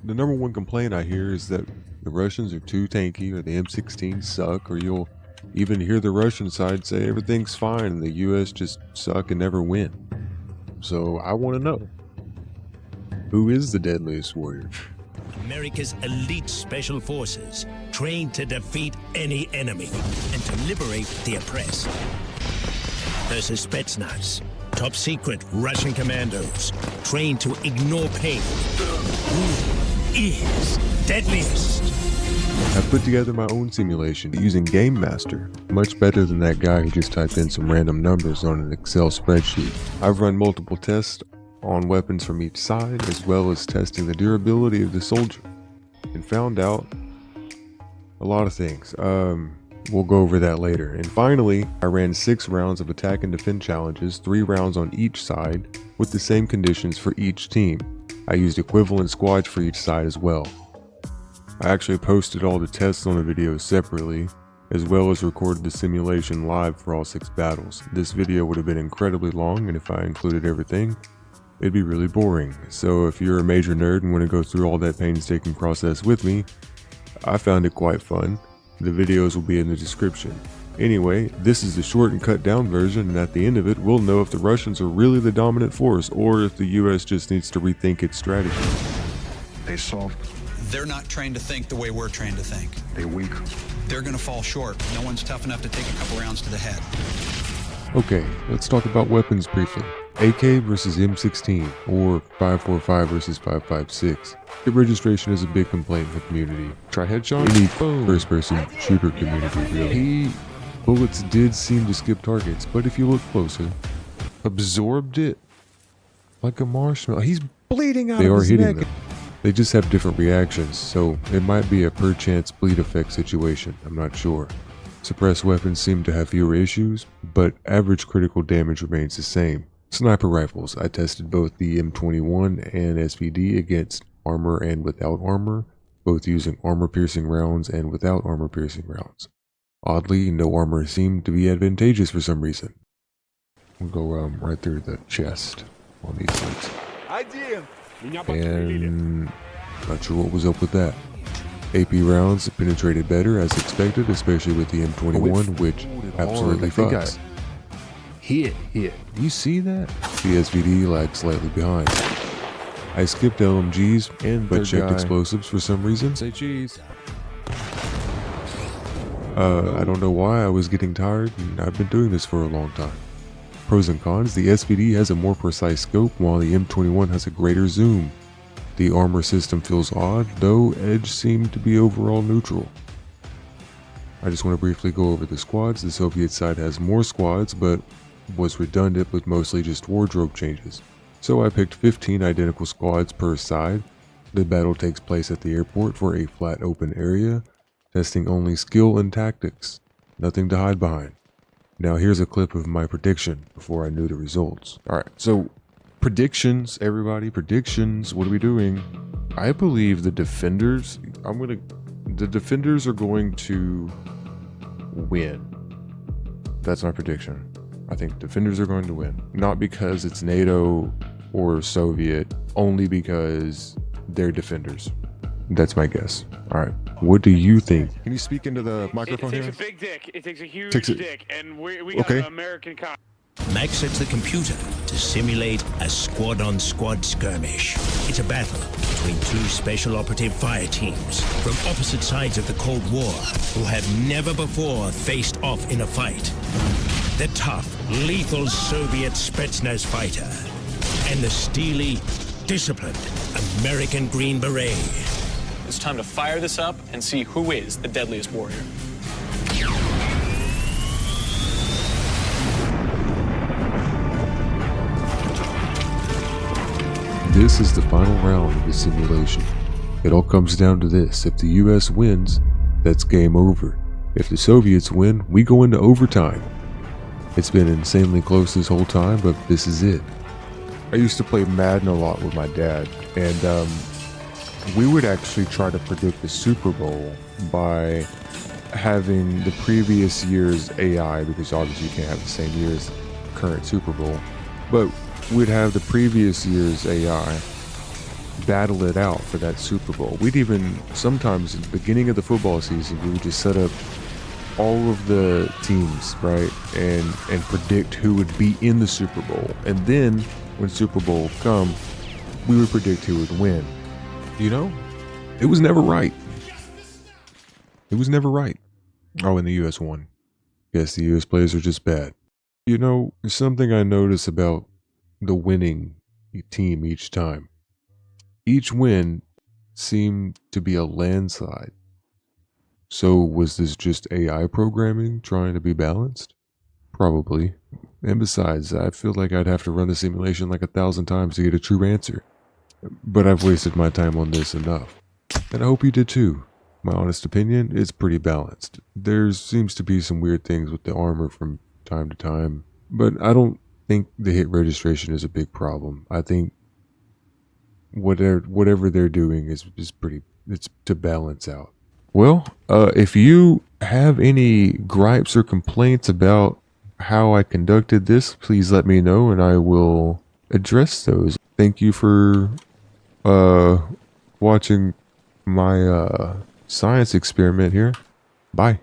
The number one complaint I hear is that the Russians are too tanky, or the M16s suck, or you'll even hear the Russian side say everything's fine and the US just suck and never win. So I want to know, who is the Deadliest Warrior? America's elite special forces, trained to defeat any enemy and to liberate the oppressed. Versus Spetsnaz, top secret Russian commandos, trained to ignore pain. Who is deadliest? I put together my own simulation using Game Master, much better than that guy who just typed in some random numbers on an Excel spreadsheet. I've run multiple tests on weapons from each side, as well as testing the durability of the soldier, and found out a lot of things. We'll go over that later. And finally, I ran 6 rounds of attack and defend challenges, 3 rounds on each side, with the same conditions for each team. I used equivalent squads for each side as well. I actually posted all the tests on the videos separately, as well as recorded the simulation live for all 6 battles. This video would have been incredibly long, and if I included everything, it'd be really boring. So if you're a major nerd and want to go through all that painstaking process with me, I found it quite fun. The videos will be in the description. Anyway, this is the short and cut down version, and at the end of it, we'll know if the Russians are really the dominant force, or if the US just needs to rethink its strategy. They're not trained to think the way we're trained to think. They're weak. They're gonna fall short. No one's tough enough to take a couple rounds to the head. Okay, let's talk about weapons briefly. AK versus M16, or 545 versus 556. Hit registration is a big complaint in the community. Try headshot? Any first-person shooter community, really. Bullets did seem to skip targets, but if you look closer, absorbed it like a marshmallow. He's bleeding out of his neck. They are hitting them. They just have different reactions, so it might be a per-chance bleed effect situation. I'm not sure. Suppressed weapons seem to have fewer issues, but average critical damage remains the same. Sniper rifles. I tested both the M21 and SVD against armor and without armor, both using armor-piercing rounds and without armor-piercing rounds. Oddly, no armor seemed to be advantageous for some reason. We'll go right through the chest on these things. And not sure what was up with that. AP rounds penetrated better as expected, especially with the M21, which absolutely fucks. Hit. You see that? The SVD lagged slightly behind. I skipped LMGs but checked explosives for some reason. Say cheese. I don't know why. I was getting tired, and I've been doing this for a long time. Pros and cons. The SVD has a more precise scope, while the M21 has a greater zoom. The armor system feels odd, though edge seemed to be overall neutral. I just want to briefly go over the squads. The Soviet side has more squads, but was redundant with mostly just wardrobe changes. So I picked 15 identical squads per side. The battle takes place at the airport for a flat open area, testing only skill and tactics. Nothing to hide behind. Now here's a clip of my prediction before I knew the results. Alright, so predictions, everybody, predictions. What are we doing? I believe the defenders, the defenders are going to win. That's my prediction. I think defenders are going to win. Not because it's NATO or Soviet, only because they're defenders. That's my guess. Alright, what do you think? Can you speak into the microphone here? It takes a big dick. It takes a huge dick. And we got an American cop. Max sets the computer to simulate a squad-on-squad skirmish. It's a battle between 2 special operative fire teams from opposite sides of the Cold War who have never before faced off in a fight. The tough, lethal Soviet Spetsnaz fighter and the steely, disciplined American Green Beret. It's time to fire this up and see who is the deadliest warrior. This is the final round of the simulation. It all comes down to this. If the US wins, that's game over. If the Soviets win, we go into overtime. It's been insanely close this whole time, but this is it. I used to play Madden a lot with my dad, and we would actually try to predict the Super Bowl by having the previous year's AI, because obviously you can't have the same year as current Super Bowl, but we'd have the previous year's AI battle it out for that Super Bowl. We'd even, sometimes at the beginning of the football season, we would just set up all of the teams, right? And predict who would be in the Super Bowl. And then when Super Bowl come, we would predict who would win. You know, it was never right. It was never right. Oh, and the US won. Guess the US players are just bad. You know, something I notice about the winning team each time. Each win seemed to be a landslide. So was this just AI programming trying to be balanced? Probably. And besides, I feel like I'd have to run the simulation like 1,000 times to get a true answer. But I've wasted my time on this enough. And I hope you did too. My honest opinion, it's pretty balanced. There seems to be some weird things with the armor from time to time, but I don't think the hit registration is a big problem. I think whatever they're doing is pretty, it's to balance out. Well, if you have any gripes or complaints about how I conducted this, please let me know and I will address those. Thank you for watching my science experiment here. Bye.